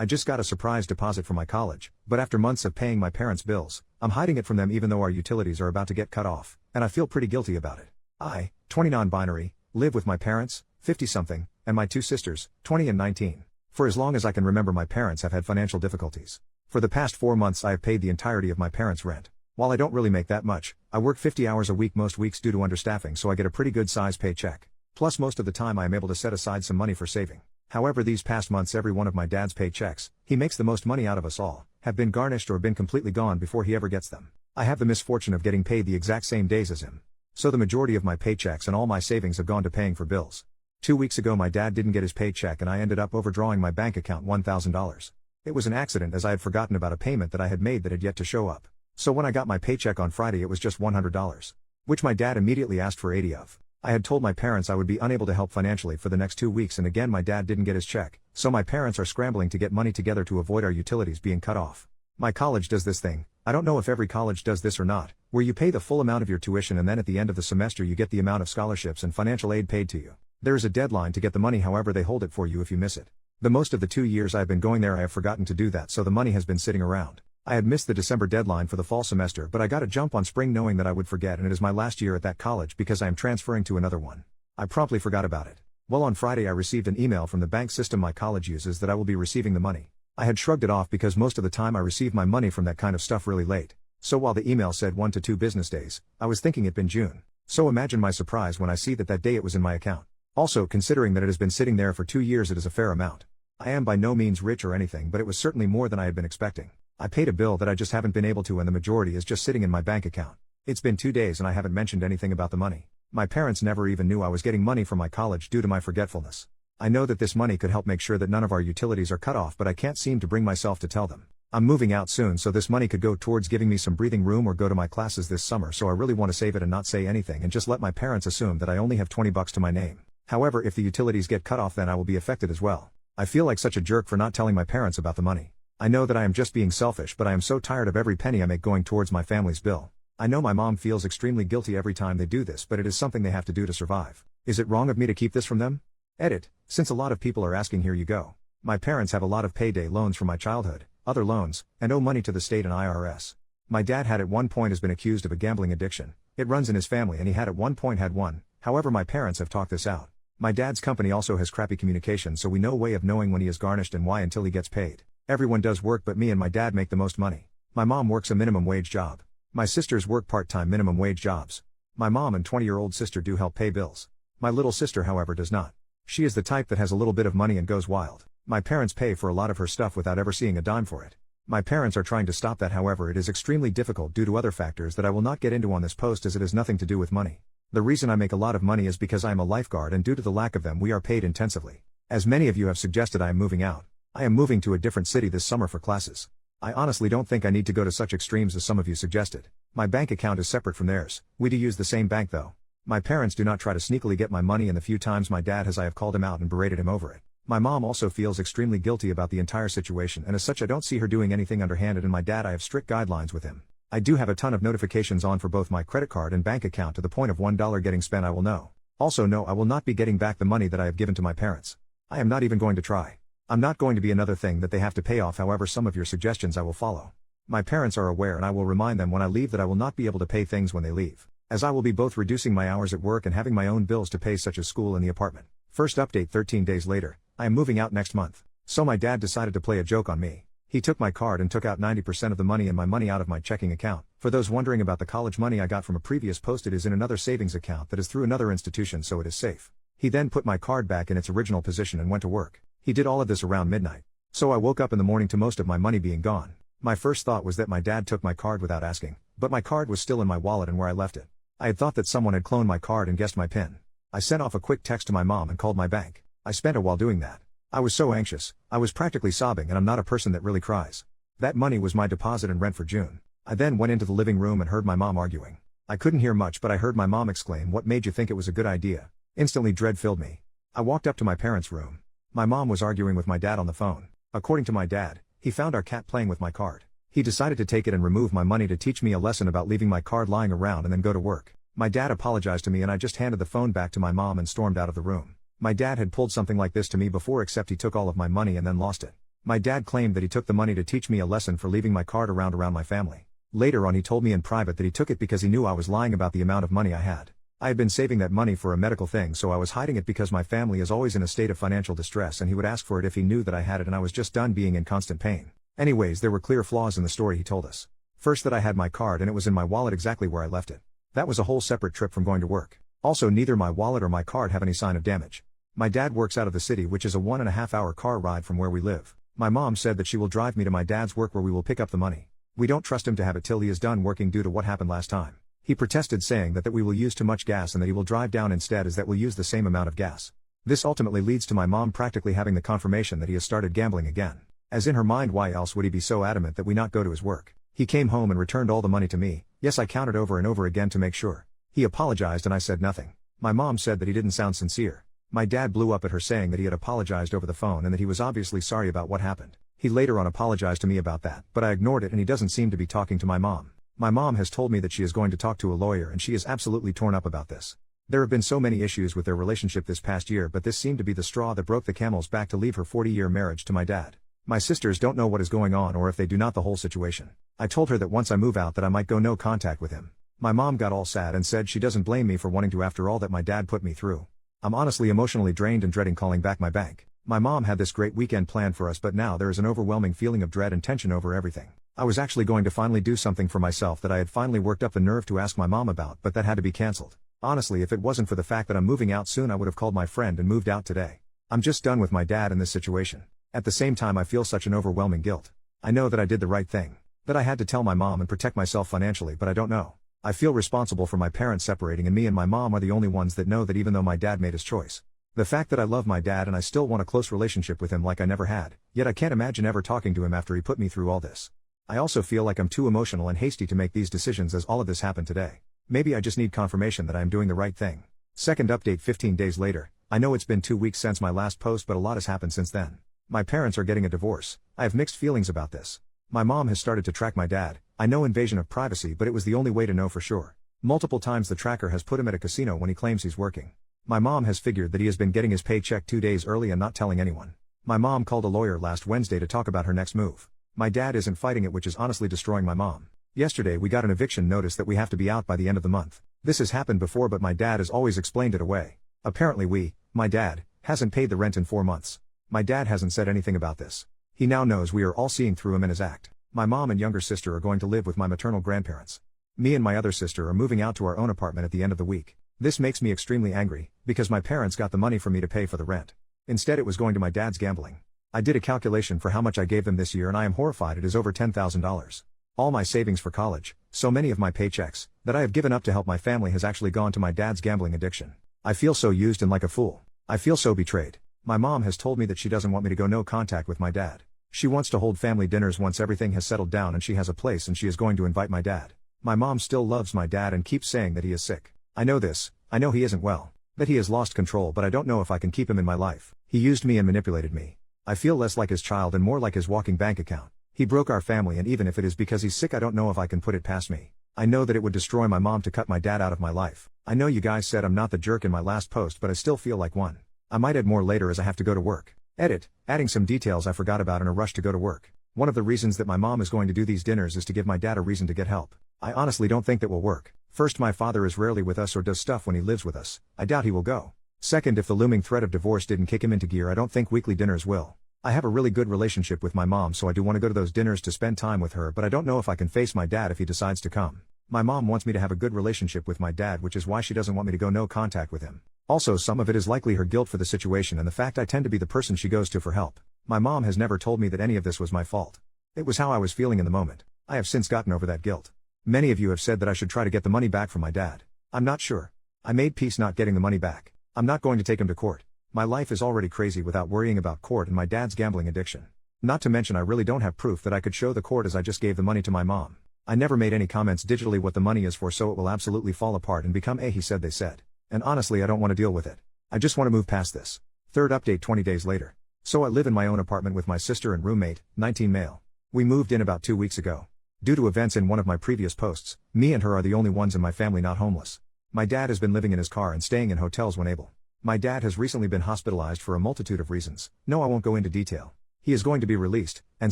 I just got a surprise deposit for my college, but after months of paying my parents' bills, I'm hiding it from them even though our utilities are about to get cut off, and I feel pretty guilty about it. I, 20 non-binary, live with my parents, 50-something, and my two sisters, 20 and 19. For as long as I can remember, my parents have had financial difficulties. For the past 4 months I have paid the entirety of my parents' rent. While I don't really make that much, I work 50 hours a week most weeks due to understaffing, so I get a pretty good size paycheck. Plus most of the time I am able to set aside some money for saving. However, these past months every one of my dad's paychecks, he makes the most money out of us all, have been garnished or been completely gone before he ever gets them. I have the misfortune of getting paid the exact same days as him. So the majority of my paychecks and all my savings have gone to paying for bills. 2 weeks ago my dad didn't get his paycheck and I ended up overdrawing my bank account $1,000. It was an accident as I had forgotten about a payment that I had made that had yet to show up. So when I got my paycheck on Friday it was just $100. Which my dad immediately asked for 80 of. I had told my parents I would be unable to help financially for the next 2 weeks, and again my dad didn't get his check, so my parents are scrambling to get money together to avoid our utilities being cut off. My college does this thing, I don't know if every college does this or not, where you pay the full amount of your tuition and then at the end of the semester you get the amount of scholarships and financial aid paid to you. There is a deadline to get the money, however they hold it for you if you miss it. The most of the 2 years I have been going there I have forgotten to do that, so the money has been sitting around. I had missed the December deadline for the fall semester, but I got a jump on spring knowing that I would forget, and it is my last year at that college because I am transferring to another one. I promptly forgot about it. Well, on Friday I received an email from the bank system my college uses that I will be receiving the money. I had shrugged it off because most of the time I receive my money from that kind of stuff really late. So while the email said 1 to 2 business days, I was thinking it'd been June. So imagine my surprise when I see that day it was in my account. Also, considering that it has been sitting there for 2 years, it is a fair amount. I am by no means rich or anything, but it was certainly more than I had been expecting. I paid a bill that I just haven't been able to, and the majority is just sitting in my bank account. It's been 2 days and I haven't mentioned anything about the money. My parents never even knew I was getting money from my college due to my forgetfulness. I know that this money could help make sure that none of our utilities are cut off, but I can't seem to bring myself to tell them. I'm moving out soon, so this money could go towards giving me some breathing room or go to my classes this summer, so I really want to save it and not say anything and just let my parents assume that I only have $20 to my name. However, if the utilities get cut off then I will be affected as well. I feel like such a jerk for not telling my parents about the money. I know that I am just being selfish, but I am so tired of every penny I make going towards my family's bill. I know my mom feels extremely guilty every time they do this, but it is something they have to do to survive. Is it wrong of me to keep this from them? Edit. Since a lot of people are asking, here you go. My parents have a lot of payday loans from my childhood, other loans, and owe money to the state and IRS. My dad had at one point has been accused of a gambling addiction. It runs in his family and he had at one point had one. However, my parents have talked this out. My dad's company also has crappy communication, so we no way of knowing when he is garnished and why until he gets paid. Everyone does work, but me and my dad make the most money. My mom works a minimum wage job. My sisters work part-time minimum wage jobs. My mom and 20-year-old sister do help pay bills. My little sister, however, does not. She is the type that has a little bit of money and goes wild. My parents pay for a lot of her stuff without ever seeing a dime for it. My parents are trying to stop that, however it is extremely difficult due to other factors that I will not get into on this post, as it has nothing to do with money. The reason I make a lot of money is because I am a lifeguard, and due to the lack of them we are paid intensively. As many of you have suggested, I am moving out. I am moving to a different city this summer for classes. I honestly don't think I need to go to such extremes as some of you suggested. My bank account is separate from theirs. We do use the same bank though. My parents do not try to sneakily get my money, and the few times my dad has I have called him out and berated him over it. My mom also feels extremely guilty about the entire situation, and as such I don't see her doing anything underhanded, and my dad, I have strict guidelines with him. I do have a ton of notifications on for both my credit card and bank account to the point of $1 getting spent I will know. Also no, I will not be getting back the money that I have given to my parents. I am not even going to try. I'm not going to be another thing that they have to pay off. However, some of your suggestions I will follow. My parents are aware, and I will remind them when I leave that I will not be able to pay things when they leave, as I will be both reducing my hours at work and having my own bills to pay, such as school and the apartment. First update 13 days later, I am moving out next month. So my dad decided to play a joke on me. He took my card and took out 90% of the money and my money out of my checking account. For those wondering about the college money I got from a previous post, it is in another savings account that is through another institution, so it is safe. He then put my card back in its original position and went to work. He did all of this around midnight. So I woke up in the morning to most of my money being gone. My first thought was that my dad took my card without asking, but my card was still in my wallet and where I left it. I had thought that someone had cloned my card and guessed my PIN. I sent off a quick text to my mom and called my bank. I spent a while doing that. I was so anxious, I was practically sobbing, and I'm not a person that really cries. That money was my deposit and rent for June. I then went into the living room and heard my mom arguing. I couldn't hear much, but I heard my mom exclaim, "What made you think it was a good idea?" Instantly dread filled me. I walked up to my parents' room. My mom was arguing with my dad on the phone. According to my dad, he found our cat playing with my card. He decided to take it and remove my money to teach me a lesson about leaving my card lying around and then go to work. My dad apologized to me and I just handed the phone back to my mom and stormed out of the room. My dad had pulled something like this to me before, except he took all of my money and then lost it. My dad claimed that he took the money to teach me a lesson for leaving my card around my family. Later on he told me in private that he took it because he knew I was lying about the amount of money I had. I had been saving that money for a medical thing, so I was hiding it because my family is always in a state of financial distress and he would ask for it if he knew that I had it and I was just done being in constant pain. Anyways, there were clear flaws in the story he told us. First, that I had my card and it was in my wallet exactly where I left it. That was a whole separate trip from going to work. Also, neither my wallet or my card have any sign of damage. My dad works out of the city, which is a 1.5 hour car ride from where we live. My mom said that she will drive me to my dad's work where we will pick up the money. We don't trust him to have it till he is done working due to what happened last time. He protested, saying that we will use too much gas and that he will drive down instead, as that will use the same amount of gas. This ultimately leads to my mom practically having the confirmation that he has started gambling again. As in her mind, why else would he be so adamant that we not go to his work? He came home and returned all the money to me. Yes, I counted over and over again to make sure. He apologized and I said nothing. My mom said that he didn't sound sincere. My dad blew up at her, saying that he had apologized over the phone and that he was obviously sorry about what happened. He later on apologized to me about that, but I ignored it and he doesn't seem to be talking to my mom. My mom has told me that she is going to talk to a lawyer and she is absolutely torn up about this. There have been so many issues with their relationship this past year, but this seemed to be the straw that broke the camel's back to leave her 40-year marriage to my dad. My sisters don't know what is going on, or if they do not, the whole situation. I told her that once I move out that I might go no contact with him. My mom got all sad and said she doesn't blame me for wanting to after all that my dad put me through. I'm honestly emotionally drained and dreading calling back my bank. My mom had this great weekend planned for us, but now there is an overwhelming feeling of dread and tension over everything. I was actually going to finally do something for myself that I had finally worked up the nerve to ask my mom about, but that had to be cancelled. Honestly, if it wasn't for the fact that I'm moving out soon, I would have called my friend and moved out today. I'm just done with my dad in this situation. At the same time, I feel such an overwhelming guilt. I know that I did the right thing. That I had to tell my mom and protect myself financially, but I don't know. I feel responsible for my parents separating, and me and my mom are the only ones that know that, even though my dad made his choice. The fact that I love my dad and I still want a close relationship with him like I never had, yet I can't imagine ever talking to him after he put me through all this. I also feel like I'm too emotional and hasty to make these decisions, as all of this happened today. Maybe I just need confirmation that I am doing the right thing. Second update 15 days later. I know it's been 2 weeks since my last post, but a lot has happened since then. My parents are getting a divorce. I have mixed feelings about this. My mom has started to track my dad. I know, invasion of privacy, but it was the only way to know for sure. Multiple times the tracker has put him at a casino when he claims he's working. My mom has figured that he has been getting his paycheck 2 days early and not telling anyone. My mom called a lawyer last Wednesday to talk about her next move. My dad isn't fighting it, which is honestly destroying my mom. Yesterday we got an eviction notice that we have to be out by the end of the month. This has happened before, but my dad has always explained it away. Apparently my dad, hasn't paid the rent in 4 months. My dad hasn't said anything about this. He now knows we are all seeing through him and his act. My mom and younger sister are going to live with my maternal grandparents. Me and my other sister are moving out to our own apartment at the end of the week. This makes me extremely angry, because my parents got the money for me to pay for the rent. Instead it was going to my dad's gambling. I did a calculation for how much I gave them this year and I am horrified. It is over $10,000. All my savings for college, so many of my paychecks, that I have given up to help my family has actually gone to my dad's gambling addiction. I feel so used and like a fool. I feel so betrayed. My mom has told me that she doesn't want me to go no contact with my dad. She wants to hold family dinners once everything has settled down and she has a place, and she is going to invite my dad. My mom still loves my dad and keeps saying that he is sick. I know this. I know he isn't well. That he has lost control, but I don't know if I can keep him in my life. He used me and manipulated me. I feel less like his child and more like his walking bank account. He broke our family, and even if it is because he's sick, I don't know if I can put it past me. I know that it would destroy my mom to cut my dad out of my life. I know you guys said I'm not the jerk in my last post, but I still feel like one. I might add more later as I have to go to work. Edit, adding some details I forgot about in a rush to go to work. One of the reasons that my mom is going to do these dinners is to give my dad a reason to get help. I honestly don't think that will work. First, my father is rarely with us or does stuff when he lives with us. I doubt he will go. Second, if the looming threat of divorce didn't kick him into gear, I don't think weekly dinners will. I have a really good relationship with my mom, so I do want to go to those dinners to spend time with her, but I don't know if I can face my dad if he decides to come. My mom wants me to have a good relationship with my dad, which is why she doesn't want me to go no contact with him. Also, some of it is likely her guilt for the situation and the fact I tend to be the person she goes to for help. My mom has never told me that any of this was my fault. It was how I was feeling in the moment. I have since gotten over that guilt. Many of you have said that I should try to get the money back from my dad. I'm not sure. I made peace not getting the money back. I'm not going to take him to court. My life is already crazy without worrying about court and my dad's gambling addiction. Not to mention, I really don't have proof that I could show the court, as I just gave the money to my mom. I never made any comments digitally what the money is for, so it will absolutely fall apart and become a he said they said. And honestly, I don't want to deal with it. I just want to move past this. Third update 20 days later. So I live in my own apartment with my sister and roommate, 19 male. We moved in about 2 weeks ago. Due to events in one of my previous posts, me and her are the only ones in my family not homeless. My dad has been living in his car and staying in hotels when able. My dad has recently been hospitalized for a multitude of reasons. No, I won't go into detail. He is going to be released, and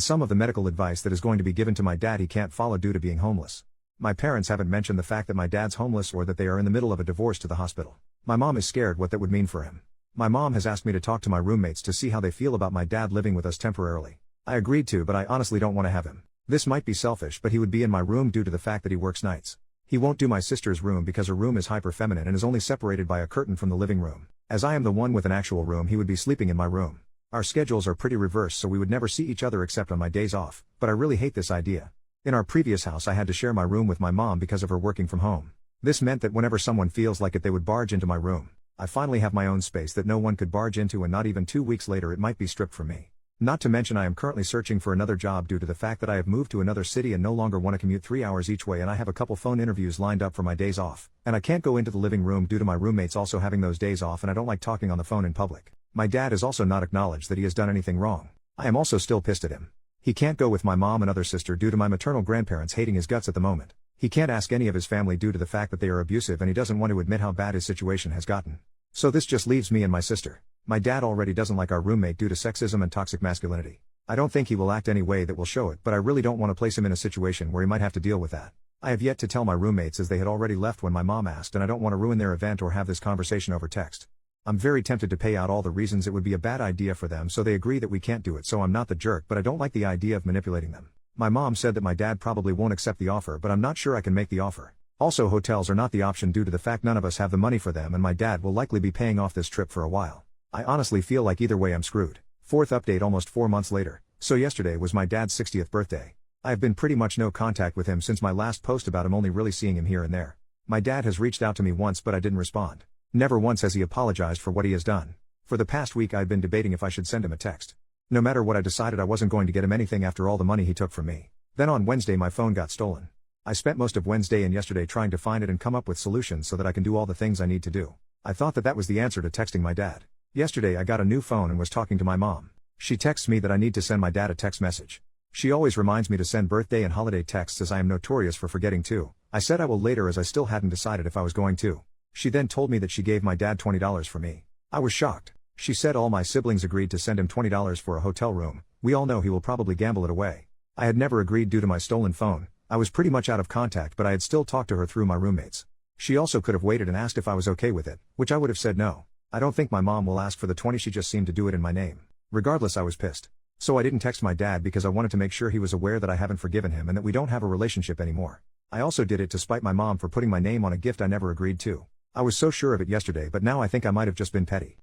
some of the medical advice that is going to be given to my dad he can't follow due to being homeless. My parents haven't mentioned the fact that my dad's homeless or that they are in the middle of a divorce to the hospital. My mom is scared what that would mean for him. My mom has asked me to talk to my roommates to see how they feel about my dad living with us temporarily. I agreed to, but I honestly don't want to have him. This might be selfish, but he would be in my room due to the fact that he works nights. He won't do my sister's room because her room is hyper feminine and is only separated by a curtain from the living room. As I am the one with an actual room, he would be sleeping in my room. Our schedules are pretty reversed, so we would never see each other except on my days off, but I really hate this idea. In our previous house I had to share my room with my mom because of her working from home. This meant that whenever someone feels like it they would barge into my room. I finally have my own space that no one could barge into, and not even 2 weeks later it might be stripped from me. Not to mention I am currently searching for another job due to the fact that I have moved to another city and no longer want to commute 3 hours each way, and I have a couple phone interviews lined up for my days off, and I can't go into the living room due to my roommates also having those days off, and I don't like talking on the phone in public. My dad has also not acknowledged that he has done anything wrong. I am also still pissed at him. He can't go with my mom and other sister due to my maternal grandparents hating his guts at the moment. He can't ask any of his family due to the fact that they are abusive, and he doesn't want to admit how bad his situation has gotten. So this just leaves me and my sister. My dad already doesn't like our roommate due to sexism and toxic masculinity. I don't think he will act any way that will show it, but I really don't want to place him in a situation where he might have to deal with that. I have yet to tell my roommates, as they had already left when my mom asked, and I don't want to ruin their event or have this conversation over text. I'm very tempted to pay out all the reasons it would be a bad idea for them, so they agree that we can't do it, so I'm not the jerk, but I don't like the idea of manipulating them. My mom said that my dad probably won't accept the offer, but I'm not sure I can make the offer. Also, hotels are not the option due to the fact none of us have the money for them, and my dad will likely be paying off this trip for a while. I honestly feel like either way I'm screwed. Fourth update almost 4 months later. So yesterday was my dad's 60th birthday. I have been pretty much no contact with him since my last post about him, only really seeing him here and there. My dad has reached out to me once, but I didn't respond. Never once has he apologized for what he has done. For the past week I'd been debating if I should send him a text. No matter what, I decided I wasn't going to get him anything after all the money he took from me. Then on Wednesday my phone got stolen. I spent most of Wednesday and yesterday trying to find it and come up with solutions so that I can do all the things I need to do. I thought that was the answer to texting my dad. Yesterday I got a new phone and was talking to my mom. She texts me that I need to send my dad a text message. She always reminds me to send birthday and holiday texts, as I am notorious for forgetting too. I said I will later, as I still hadn't decided if I was going to. She then told me that she gave my dad $20 for me. I was shocked. She said all my siblings agreed to send him $20 for a hotel room. We all know he will probably gamble it away. I had never agreed due to my stolen phone. I was pretty much out of contact, but I had still talked to her through my roommates. She also could have waited and asked if I was okay with it, which I would have said no. I don't think my mom will ask for the 20, she just seemed to do it in my name. Regardless, I was pissed. So I didn't text my dad because I wanted to make sure he was aware that I haven't forgiven him and that we don't have a relationship anymore. I also did it to spite my mom for putting my name on a gift I never agreed to. I was so sure of it yesterday, but now I think I might have just been petty.